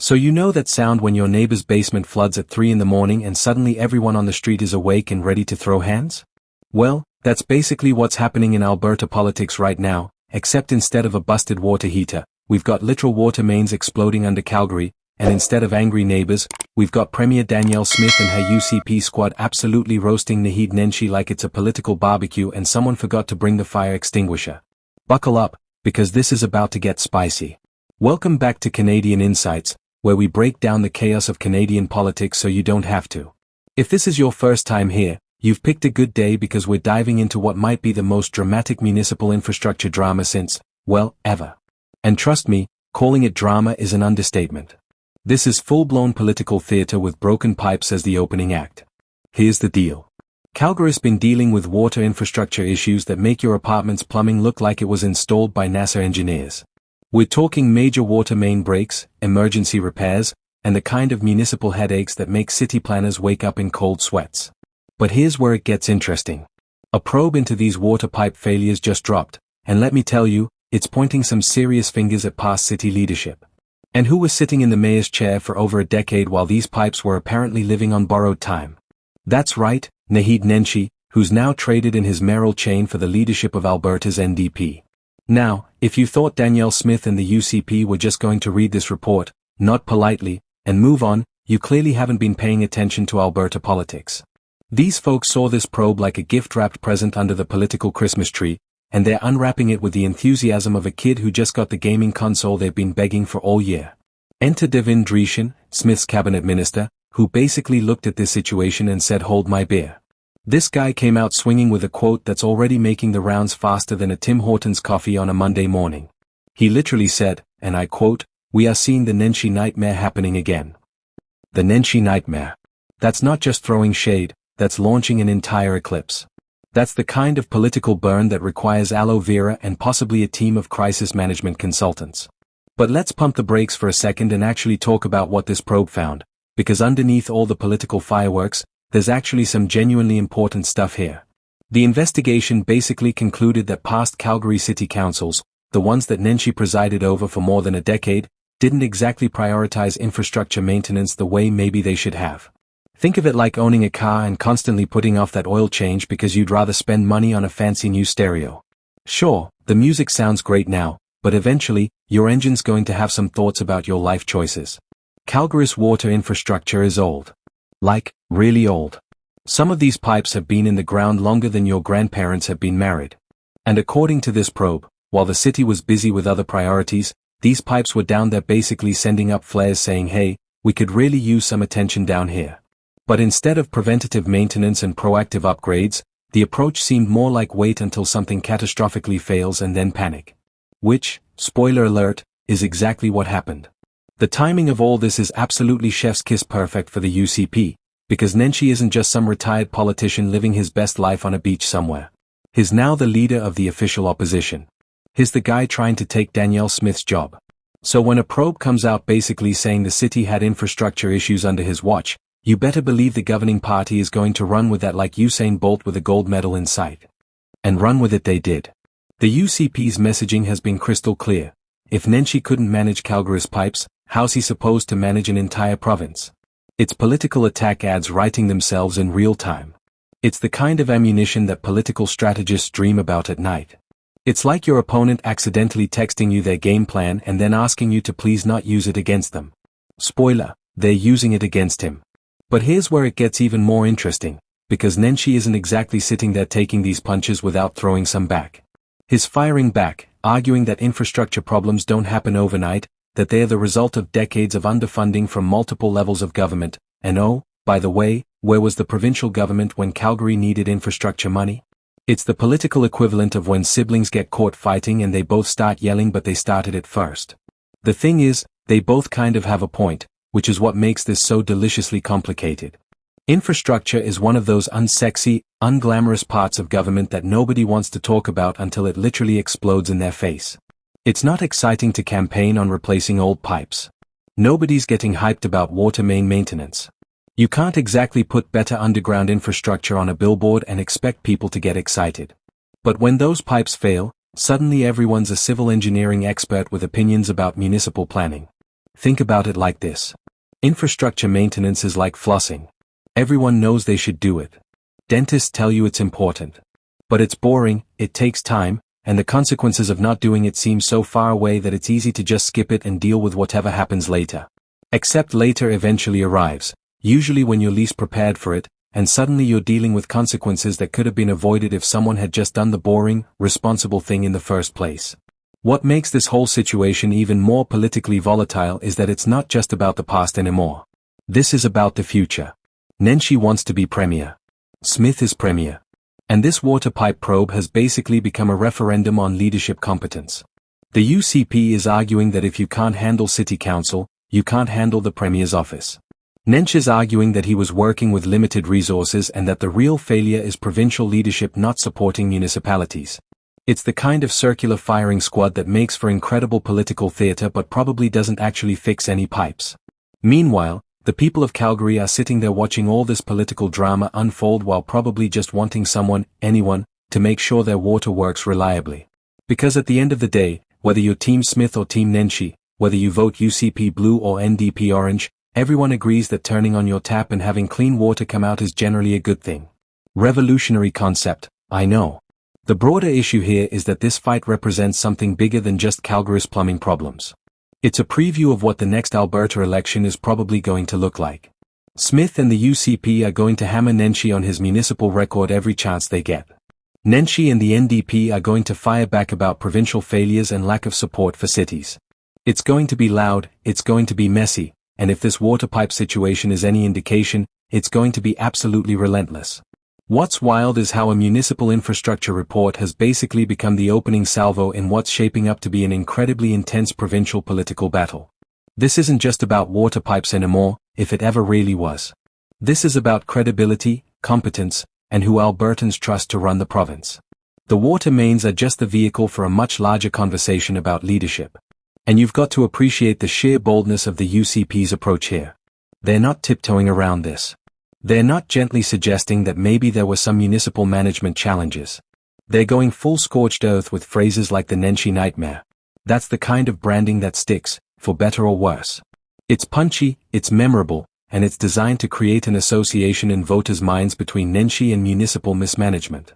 So you know that sound when your neighbor's basement floods at 3 in the morning and suddenly everyone on the street is awake and ready to throw hands? Well, that's basically what's happening in Alberta politics right now, except instead of a busted water heater, we've got literal water mains exploding under Calgary, and instead of angry neighbors, we've got Premier Danielle Smith and her UCP squad absolutely roasting Naheed Nenshi like it's a political barbecue and someone forgot to bring the fire extinguisher. Buckle up, because this is about to get spicy. Welcome back to Canadian Insights, where we break down the chaos of Canadian politics so you don't have to. If this is your first time here, you've picked a good day because we're diving into what might be the most dramatic municipal infrastructure drama since, well, ever. And trust me, calling it drama is an understatement. This is full-blown political theater with broken pipes as the opening act. Here's the deal. Calgary's been dealing with water infrastructure issues that make your apartment's plumbing look like it was installed by NASA engineers. We're talking major water main breaks, emergency repairs, and the kind of municipal headaches that make city planners wake up in cold sweats. But here's where it gets interesting. A probe into these water pipe failures just dropped, and let me tell you, it's pointing some serious fingers at past city leadership. And who was sitting in the mayor's chair for over a decade while these pipes were apparently living on borrowed time? That's right, Naheed Nenshi, who's now traded in his mayoral chain for the leadership of Alberta's NDP. Now, if you thought Danielle Smith and the UCP were just going to read this report, not politely, and move on, you clearly haven't been paying attention to Alberta politics. These folks saw this probe like a gift-wrapped present under the political Christmas tree, and they're unwrapping it with the enthusiasm of a kid who just got the gaming console they've been begging for all year. Enter Devin Dreeshen, Smith's cabinet minister, who basically looked at this situation and said, "Hold my beer." This guy came out swinging with a quote that's already making the rounds faster than a Tim Hortons coffee on a Monday morning. He literally said, and I quote, "We are seeing the Nenshi Nightmare happening again." The Nenshi Nightmare. That's not just throwing shade, that's launching an entire eclipse. That's the kind of political burn that requires aloe vera and possibly a team of crisis management consultants. But let's pump the brakes for a second and actually talk about what this probe found, because underneath all the political fireworks, there's actually some genuinely important stuff here. The investigation basically concluded that past Calgary city councils, the ones that Nenshi presided over for more than a decade, didn't exactly prioritize infrastructure maintenance the way maybe they should have. Think of it like owning a car and constantly putting off that oil change because you'd rather spend money on a fancy new stereo. Sure, the music sounds great now, but eventually, your engine's going to have some thoughts about your life choices. Calgary's water infrastructure is old. Like, really old. Some of these pipes have been in the ground longer than your grandparents have been married. And according to this probe, while the city was busy with other priorities, these pipes were down there basically sending up flares saying, "Hey, we could really use some attention down here." But instead of preventative maintenance and proactive upgrades, the approach seemed more like wait until something catastrophically fails and then panic. Which, spoiler alert, is exactly what happened. The timing of all this is absolutely chef's kiss perfect for the UCP, because Nenshi isn't just some retired politician living his best life on a beach somewhere. He's now the leader of the official opposition. He's the guy trying to take Danielle Smith's job. So when a probe comes out basically saying the city had infrastructure issues under his watch, you better believe the governing party is going to run with that like Usain Bolt with a gold medal in sight. And run with it they did. The UCP's messaging has been crystal clear. If Nenshi couldn't manage Calgary's pipes, how's he supposed to manage an entire province? It's political attack ads writing themselves in real time. It's the kind of ammunition that political strategists dream about at night. It's like your opponent accidentally texting you their game plan and then asking you to please not use it against them. Spoiler, they're using it against him. But here's where it gets even more interesting, because Nenshi isn't exactly sitting there taking these punches without throwing some back. He's firing back, arguing that infrastructure problems don't happen overnight, that they are the result of decades of underfunding from multiple levels of government, and oh, by the way, where was the provincial government when Calgary needed infrastructure money? It's the political equivalent of when siblings get caught fighting and they both start yelling but they started it first. The thing is, they both kind of have a point, which is what makes this so deliciously complicated. Infrastructure is one of those unsexy, unglamorous parts of government that nobody wants to talk about until it literally explodes in their face. It's not exciting to campaign on replacing old pipes. Nobody's getting hyped about water main maintenance. You can't exactly put better underground infrastructure on a billboard and expect people to get excited. But when those pipes fail, suddenly everyone's a civil engineering expert with opinions about municipal planning. Think about it like this. Infrastructure maintenance is like flossing. Everyone knows they should do it. Dentists tell you it's important. But it's boring, it takes time, and the consequences of not doing it seem so far away that it's easy to just skip it and deal with whatever happens later. Except later eventually arrives, usually when you're least prepared for it, and suddenly you're dealing with consequences that could have been avoided if someone had just done the boring, responsible thing in the first place. What makes this whole situation even more politically volatile is that it's not just about the past anymore. This is about the future. Nenshi wants to be Premier. Smith is Premier. And this water pipe probe has basically become a referendum on leadership competence. The UCP is arguing that if you can't handle City Council, you can't handle the Premier's office. Nenshi is arguing that he was working with limited resources and that the real failure is provincial leadership not supporting municipalities. It's the kind of circular firing squad that makes for incredible political theatre but probably doesn't actually fix any pipes. Meanwhile, the people of Calgary are sitting there watching all this political drama unfold while probably just wanting someone, anyone, to make sure their water works reliably. Because at the end of the day, whether you're Team Smith or Team Nenshi, whether you vote UCP Blue or NDP Orange, everyone agrees that turning on your tap and having clean water come out is generally a good thing. Revolutionary concept, I know. The broader issue here is that this fight represents something bigger than just Calgary's plumbing problems. It's a preview of what the next Alberta election is probably going to look like. Smith and the UCP are going to hammer Nenshi on his municipal record every chance they get. Nenshi and the NDP are going to fire back about provincial failures and lack of support for cities. It's going to be loud, it's going to be messy, and if this water pipe situation is any indication, it's going to be absolutely relentless. What's wild is how a municipal infrastructure report has basically become the opening salvo in what's shaping up to be an incredibly intense provincial political battle. This isn't just about water pipes anymore, if it ever really was. This is about credibility, competence, and who Albertans trust to run the province. The water mains are just the vehicle for a much larger conversation about leadership. And you've got to appreciate the sheer boldness of the UCP's approach here. They're not tiptoeing around this. They're not gently suggesting that maybe there were some municipal management challenges. They're going full scorched earth with phrases like the Nenshi Nightmare. That's the kind of branding that sticks, for better or worse. It's punchy, it's memorable, and it's designed to create an association in voters' minds between Nenshi and municipal mismanagement.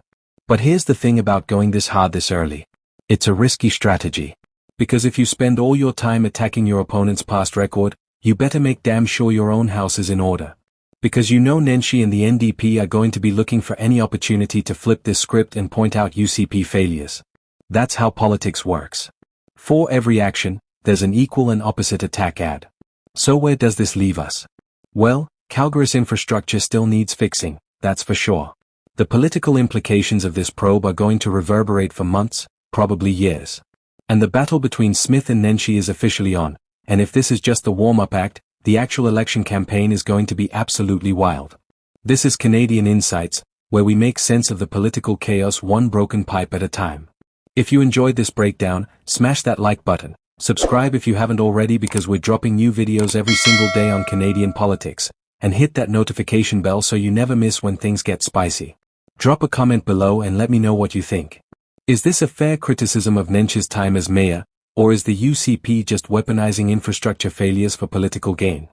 But here's the thing about going this hard this early. It's a risky strategy. Because if you spend all your time attacking your opponent's past record, you better make damn sure your own house is in order. Because you know Nenshi and the NDP are going to be looking for any opportunity to flip this script and point out UCP failures. That's how politics works. For every action, there's an equal and opposite attack ad. So where does this leave us? Well, Calgary's infrastructure still needs fixing, that's for sure. The political implications of this probe are going to reverberate for months, probably years. And the battle between Smith and Nenshi is officially on, and if this is just the warm-up act, the actual election campaign is going to be absolutely wild. This is Canadian Insights, where we make sense of the political chaos one broken pipe at a time. If you enjoyed this breakdown, smash that like button, subscribe if you haven't already because we're dropping new videos every single day on Canadian politics, and hit that notification bell so you never miss when things get spicy. Drop a comment below and let me know what you think. Is this a fair criticism of Nenshi's time as mayor, or is the UCP just weaponizing infrastructure failures for political gain?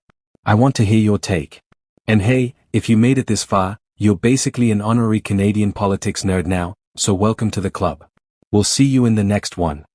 I want to hear your take. And hey, if you made it this far, you're basically an honorary Canadian politics nerd now, so welcome to the club. We'll see you in the next one.